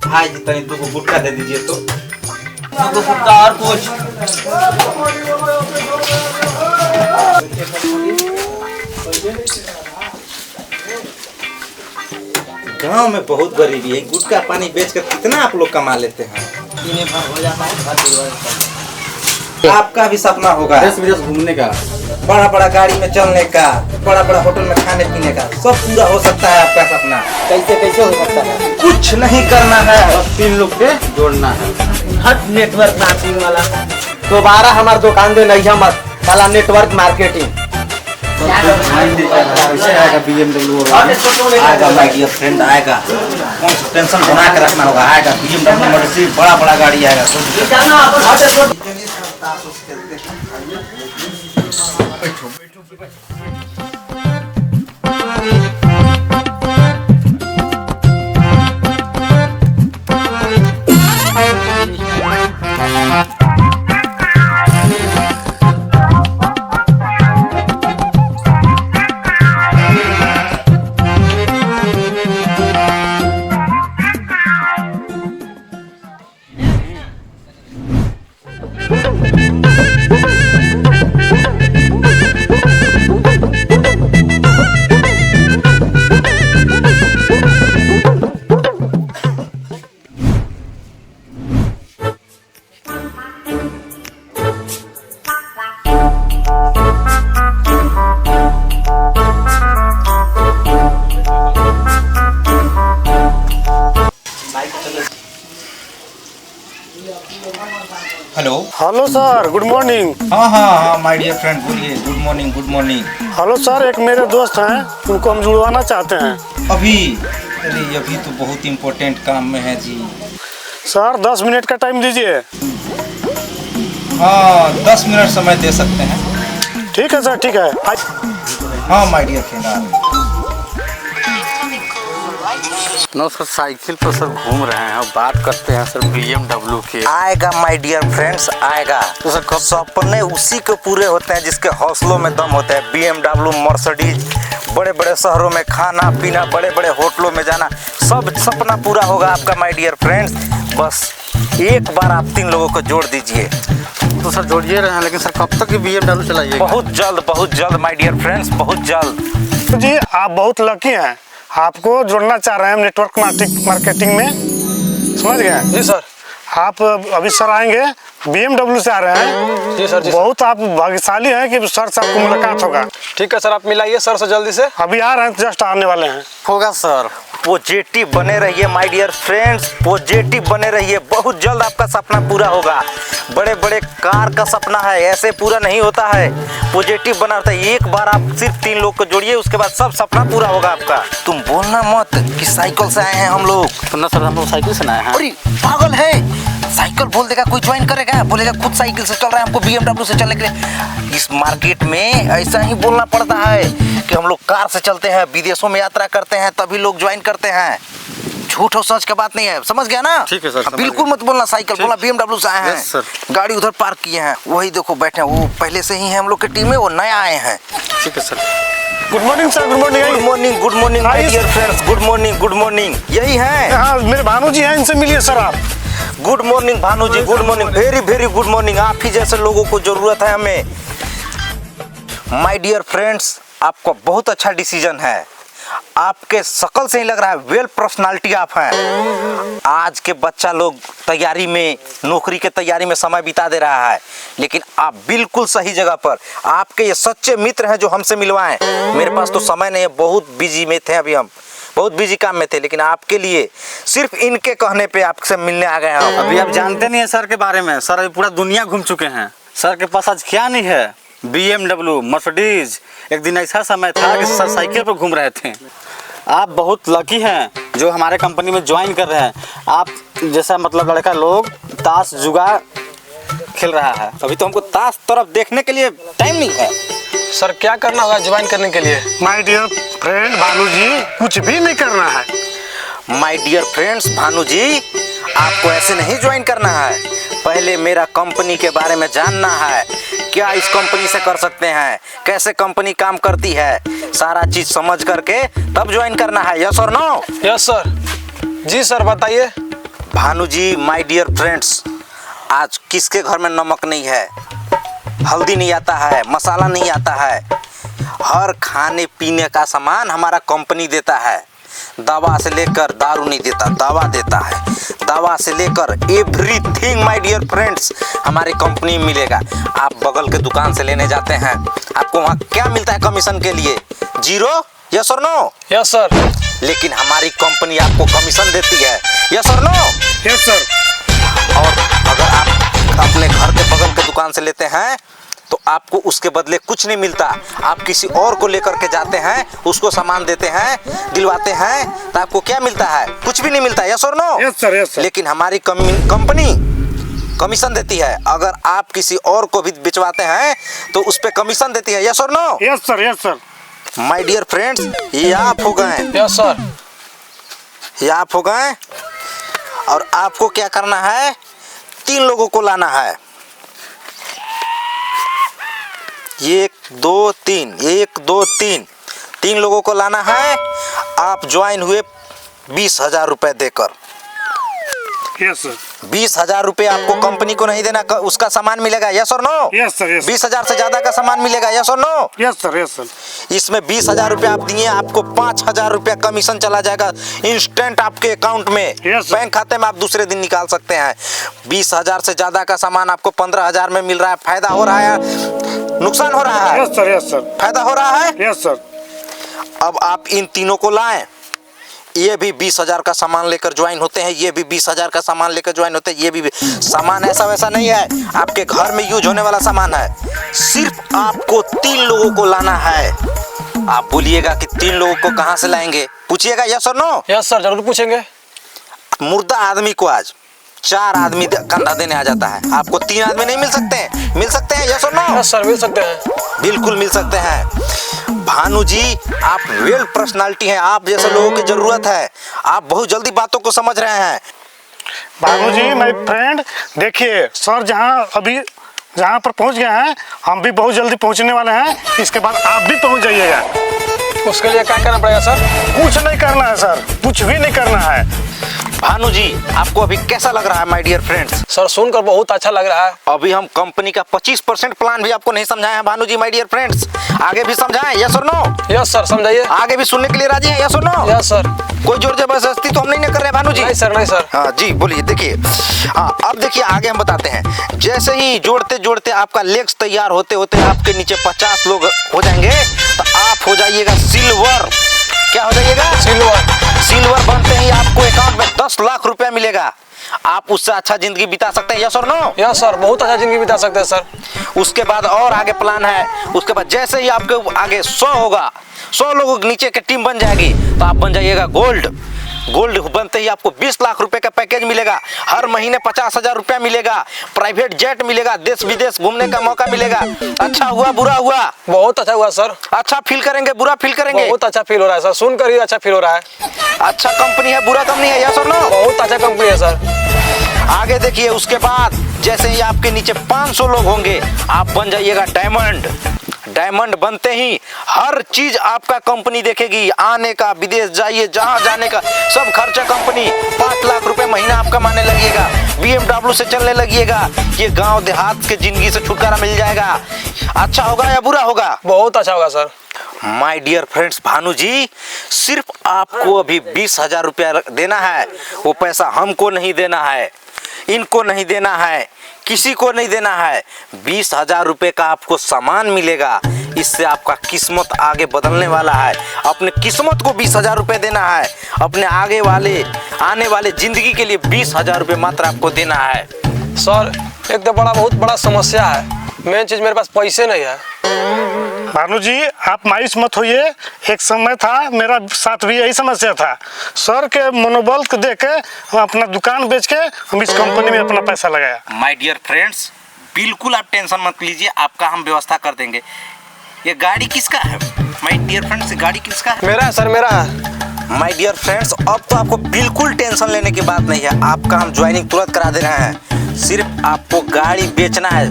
भाई जी तनी 2 गुटखा दे दीजिए तो 2 गुटखा और कुछ। गांव में बहुत गरीबी है, गुटखा पानी बेचकर कितना आप लोग कमा लेते हैं। हो जाता है। आपका भी सपना होगा देश विदेश घूमने का, बड़ा बड़ा गाड़ी में चलने का, बड़ा बड़ा होटल में खाने पीने का, सब पूरा हो सकता है आपका सपना। कैसे हो सकता है? कुछ नहीं करना है, बस 3 लोग के जोड़ना है। हट नेटवर्क मार्केटिंग वाला, दोबारा हमारे दुकान पे नहीं मत साला नेटवर्क मार्केटिंग। आएगा BMW आएगा माय डियर फ्रेंड आएगा, कौन सा टेंशन बना के रखना होगा। आएगा BMW मर्सिडीज, बड़ा बड़ा गाड़ी आएगा। Hello hello sir, good morning. हाँ माय डियर फ्रेंड बोलिए। Good morning good morning. Hello sir, एक मेरे दोस्त हैं, उनको हम जुड़वाना चाहते हैं। अभी? अरे अभी तो बहुत इम्पोर्टेंट काम में है जी। सर 10 मिनट का टाइम दीजिए। हाँ 10 मिनट समय दे सकते हैं। ठीक है सर, ठीक है। हाँ my dear friend. No sir, cycle पर सर घूम रहे हैं और बात करते हैं सर BMW के। आएगा माय डियर फ्रेंड्स आएगा। तो सर कब सपने उसी के पूरे होते हैं जिसके हौसलों में दम होता है। BMW मर्सिडीज, बड़े बड़े शहरों में खाना पीना, बड़े बड़े होटलों में जाना, सब सपना पूरा होगा आपका माय डियर फ्रेंड्स। बस एक बार आप 3 लोगों को जोड़ दीजिए। तो सर जोड़िए रहे हैं, लेकिन सर कब तक BMW चलाइएगा? बहुत जल्द माय डियर फ्रेंड्स, बहुत जल्द। जी आप बहुत लकी हैं, आपको जोड़ना चाह रहे हैं हम नेटवर्क मार्केटिंग में, समझ गए? जी सर। आप अभी सर आएंगे, BMW से आ रहे हैं। जी सर। बहुत आप भाग्यशाली हैं कि सर से आपको मुलाकात होगा। ठीक है सर, आप मिलाइए सर से जल्दी से। अभी आ रहे हैं, जस्ट आने वाले हैं। होगा सर। पॉजिटिव बने रहिए माय डियर फ्रेंड्स, पॉजिटिव बने रहिए। बहुत जल्द आपका सपना पूरा होगा। बड़े बड़े कार का सपना है, ऐसे पूरा नहीं होता है। पॉजिटिव बना रहता है। एक बार आप सिर्फ 3 लोग को जोड़िए, उसके बाद सब सपना पूरा होगा आपका। तुम बोलना मत कि साइकिल से आए हैं हम लोग। तो ना सर, हम लोग साइकिल से आए हैं। अरे पागल है, साइकिल बोल देगा कोई ज्वाइन करेगा? बोलेगा खुद साइकिल से चल रहा है, हमको BMW से चलने के लिए। इस मार्केट में ऐसा ही बोलना पड़ता है कि हम लोग कार से चलते हैं, विदेशों में यात्रा करते हैं, तभी लोग ज्वाइन करते हैं। झूठ और सच का बात नहीं है, समझ गया ना? ठीक है सर। बिल्कुल मत बोलना साइकिल, बोला BMW से आए हैं। Yes sir. गाड़ी उधर पार्क किए हैं, वही देखो बैठे हैं, वो पहले से ही है हम लोग की टीम में, वो नया आए हैं। ठीक है sir. Good morning sir, good morning. Good morning my dear friends, good morning. यही है? हाँ मेरे भानु जी हैं, इनसे मिलिए सर आप। Good morning Bhanu ji, good morning, very good morning. आप ही जैसे लोगों को जरूरत है हमें। माय डियर फ्रेंड्स, आपका बहुत अच्छा डिसीजन है। आपके शकल से ही लग रहा है वेल पर्सनालिटी आप हैं। आज के बच्चा लोग तैयारी में, नौकरी के तैयारी में समय बिता दे रहा है, लेकिन आप बिल्कुल सही जगह पर। आपके ये सच्चे मित्र हैं जो हमसे मिलवाएं। मेरे पास तो समय नहीं है, बहुत बिजी में थे, अभी हम बहुत बिजी काम में थे, लेकिन आपके लिए सिर्फ इनके कहने पे आपसे मिलने आ गए हैं। अभी आप जानते नहीं है सर के बारे में। सर अभी पूरा दुनिया घूम चुके हैं। सर के पास आज क्या नहीं है, BMW मर्सिडीज। एक दिन ऐसा समय था कि सर साइकिल पर घूम रहे थे। आप बहुत लकी हैं जो हमारे कंपनी में ज्वाइन कर रहे हैं। आप जैसा मतलब लड़का लोग ताश जुआ खेल रहा है, अभी तो हमको ताश तरफ देखने के लिए टाइम नहीं है। सर क्या करना होगा ज्वाइन करने के लिए? माय डियर फ्रेंड भानु जी, कुछ भी नहीं करना है। माय डियर फ्रेंड्स भानु जी, आपको ऐसे नहीं ज्वाइन करना है। पहले मेरा कंपनी के बारे में जानना है, क्या इस कंपनी से कर सकते हैं, कैसे कंपनी काम करती है, सारा चीज समझ करके तब ज्वाइन करना है। यस और नो? Yes sir. जी सर बताइए। Bhanu ji, my dear friends, आज किसके घर में नमक नहीं है, हल्दी नहीं आता है, मसाला नहीं आता है। हर खाने पीने का सामान हमारा कंपनी देता है। दवा से लेकर दारू नहीं देता, दवा देता है। दवा से लेकर एवरीथिंग माय डियर फ्रेंड्स हमारी कंपनी में मिलेगा। आप बगल के दुकान से लेने जाते हैं, आपको वहाँ क्या मिलता है कमीशन के लिए? जीरो, यस और नो? Yes sir. लेकिन हमारी कंपनी आपको कमीशन देती है, यस और नो? Yes sir. और अगर आप अपने घर के बगल के दुकान से लेते हैं तो आपको उसके बदले कुछ नहीं मिलता। आप किसी और को लेकर के जाते हैं, उसको सामान देते हैं, दिलवाते हैं, तो आपको क्या मिलता है? कुछ भी नहीं मिलता, यस और no? Yes sir, yes sir. लेकिन हमारी कंपनी कमीशन देती है। अगर आप किसी और को भी बिचवाते हैं तो उस पर कमीशन देती है, यस और no? Yes sir, yes sir. My dear friends, ये आप हो गए, यस सर। ये आप हो गए। और आपको क्या करना है? 3 लोगों को लाना है। 1 2 3, 1 2 3, 3 लोगों को लाना है। आप ज्वाइन हुए 20,000 रुपए देकर। Yes sir. 20,000 रुपए आपको कंपनी को नहीं देना, उसका सामान मिलेगा, यस और नो? Yes sir, yes. 20,000 से ज्यादा का सामान मिलेगा, यस और no? Yes sir, yes sir. इसमें 20,000 रुपए आप दिए, आपको 5,000 रुपया कमीशन चला जाएगा इंस्टेंट आपके अकाउंट में। Yes, बैंक खाते में आप दूसरे दिन निकाल सकते हैं। 20,000 से ज्यादा का सामान आपको 15,000 में मिल रहा है। फायदा हो रहा है, नुकसान हो रहा है? Yes sir, yes sir. फायदा हो रहा है। Yes sir. अब आप इन तीनों को लाएं। ये भी 20,000 का सामान लेकर ज्वाइन होते हैं, ये भी 20,000 का सामान लेकर ज्वाइन होते हैं। ये भी सामान ऐसा वैसा नहीं है, आपके घर में यूज होने वाला सामान है। सिर्फ आपको 3 लोगों को लाना है। आप बोलिएगा कि 3 लोगों को कहां से लाएंगे? पूछिएगा, यस और नो? यस सर, जरूर पूछेंगे। मुर्दा आदमी को आज 4 आदमी कंधा देने आ जाता है, आपको 3 आदमी नहीं मिल सकते हैं? मिल सकते हैं, यस और नो? यस सर, मिल सकते हैं। बिल्कुल मिल सकते हैं। भानु जी, आप वेल पर्सनालिटी हैं, आप जैसे लोगों की जरूरत है। आप बहुत जल्दी बातों को समझ रहे हैं। भानु जी, माय फ्रेंड, देखिए सर जहाँ पर पहुँच गए हैं, हम भी बहुत जल्दी पहुँचने वाले हैं। इसके बाद आप भी पहुँच जाइएगा। उसके लिए क्या करना पड़ेगा सर? कुछ नहीं करना है सर, कुछ भी नहीं करना है। भानु जी, आपको अभी कैसा लग रहा है माय डियर फ्रेंड्स? सर सुनकर बहुत अच्छा लग रहा है। अभी हम कंपनी का 25% प्लान भी आपको नहीं समझाए हैं Bhanu ji my dear friends. आगे भी समझाएं, यस और नो? यस सर, समझाइए। आगे भी सुनने के लिए राजी हैं, यस और नो? Yes sir. कोई जोर जबरदस्ती तो हम नहीं कर रहे भानु जी? नहीं सर, नहीं सर। हाँ जी, बोलिए। देखिए, हाँ अब देखिए, आगे हम बताते हैं। जैसे ही जोड़ते जोड़ते आपका लेग्स तैयार होते होते आपके नीचे 50 लोग हो जाएंगे तो आप हो जाइएगा सिल्वर। क्या हो जाइएगा? सिल्वर। सिल्वर बनते ही आपको अकाउंट में 10 लाख रुपया मिलेगा। आप उससे अच्छा जिंदगी बिता सकते हैं, यस और नो? यस सर, बहुत अच्छा जिंदगी बिता सकते हैं सर। उसके बाद और आगे प्लान है। उसके बाद जैसे ही आपके आगे 100 होगा, 100 लोगों के नीचे की टीम बन जाएगी तो आप बन जाइएगा गोल्ड। गोल्ड बनते ही आपको 20 लाख रुपए का पैकेज मिलेगा। हर महीने 50,000 रुपया मिलेगा। प्राइवेट जेट मिलेगा, देश विदेश घूमने का मौका मिलेगा। अच्छा हुआ, बुरा हुआ? बहुत अच्छा हुआ सर। अच्छा फील करेंगे, बुरा फील करेंगे? बहुत अच्छा फील हो रहा है सर, सुनकर ही अच्छा फील हो रहा है। अच्छा कंपनी है, बुरा कंपनी है, यस और नो? बहुत अच्छा कंपनी है सर। आगे देखिए, उसके बाद जैसे ही आपके नीचे 500 लोग होंगे आप बन जाइएगा डायमंड। डायमंड बनते ही हर चीज आपका कंपनी देखेगी। आने का, विदेश जाइए, जहां जाने का सब खर्चा कंपनी। 5 लाख रुपए महीना आप कमाने लगिएगा। BMW से चलने लगिएगा। ये गांव देहात के जिंदगी से छुटकारा मिल जाएगा। अच्छा होगा या बुरा होगा? बहुत अच्छा होगा sir. My dear friends, Bhanu ji, सिर्फ आपको अभी 20,000 रुपया देना है। वो पैसा हमको नहीं देना है, इनको नहीं देना है, किसी को नहीं देना है। 20,000 रुपए का आपको सामान मिलेगा। इससे आपका किस्मत आगे बदलने वाला है। अपने किस्मत को 20,000 रुपए देना है। अपने आने वाले जिंदगी के लिए 20,000 रुपए मात्र आपको देना है। सर एक तो बहुत बड़ा समस्या है। मेन चीज मेरे पास पैसे नहीं है। भानु जी, आप मायूस मत होइए। एक समय था, मेरा साथ भी यही समस्या था। सर के मनोबल को देख के हम अपना दुकान बेच के हम इस कंपनी में अपना पैसा लगाया। माय डियर फ्रेंड्स, बिल्कुल आप टेंशन मत लीजिए, आपका हम व्यवस्था कर देंगे। ये गाड़ी किसका है माय डियर फ्रेंड्स? गाड़ी किसका है? मेरा है सर, मेरा है। माय डियर फ्रेंड्स, अब तो आपको बिल्कुल टेंशन लेने की बात नहीं है। आपका हम ज्वाइनिंग तुरंत करा दे रहे हैं। सिर्फ आपको गाड़ी बेचना है,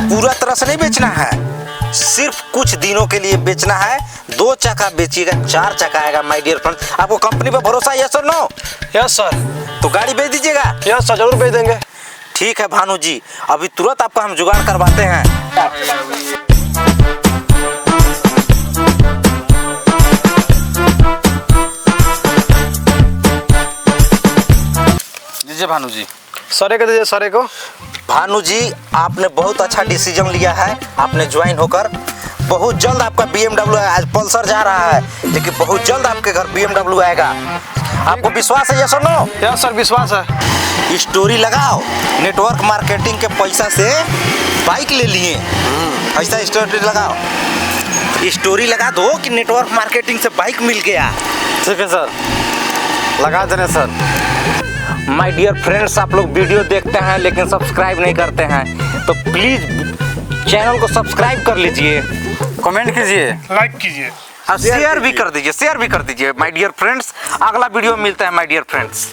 पूरा तरह से नहीं बेचना है। सिर्फ कुछ दिनों के लिए बेचना है। 2 चक्का बेचिएगा, 4 चक्का आएगा माय डियर फ्रेंड। आपको कंपनी पर भरोसा है, यस और नो? Yes sir. तो गाड़ी बेच दीजिएगा। यस सर, जरूर भेज देंगे। ठीक है भानु जी, अभी तुरंत आपका हम जुगाड़ करवाते हैं। लीजिए भानु जी। सरे को दीजिए, सरे को। भानु जी, आपने बहुत अच्छा डिसीजन लिया है। आपने ज्वाइन होकर बहुत जल्द आपका BMW आज पल्सर जा रहा है, लेकिन बहुत जल्द आपके घर BMW आएगा। आपको विश्वास है, यस और नो? यस सर, विश्वास है। स्टोरी लगाओ, नेटवर्क मार्केटिंग के पैसा से बाइक ले लिए, ऐसा स्टोरी लगाओ। स्टोरी लगा दो कि नेटवर्क मार्केटिंग से बाइक मिल गया। ठीक है सर, लगा देने सर। माय डियर फ्रेंड्स, आप लोग वीडियो देखते हैं लेकिन सब्सक्राइब नहीं करते हैं, तो प्लीज चैनल को सब्सक्राइब कर लीजिए, कमेंट कीजिए, लाइक कीजिए और शेयर भी कर दीजिए, माय डियर फ्रेंड्स। अगला वीडियो में मिलता है माय डियर फ्रेंड्स।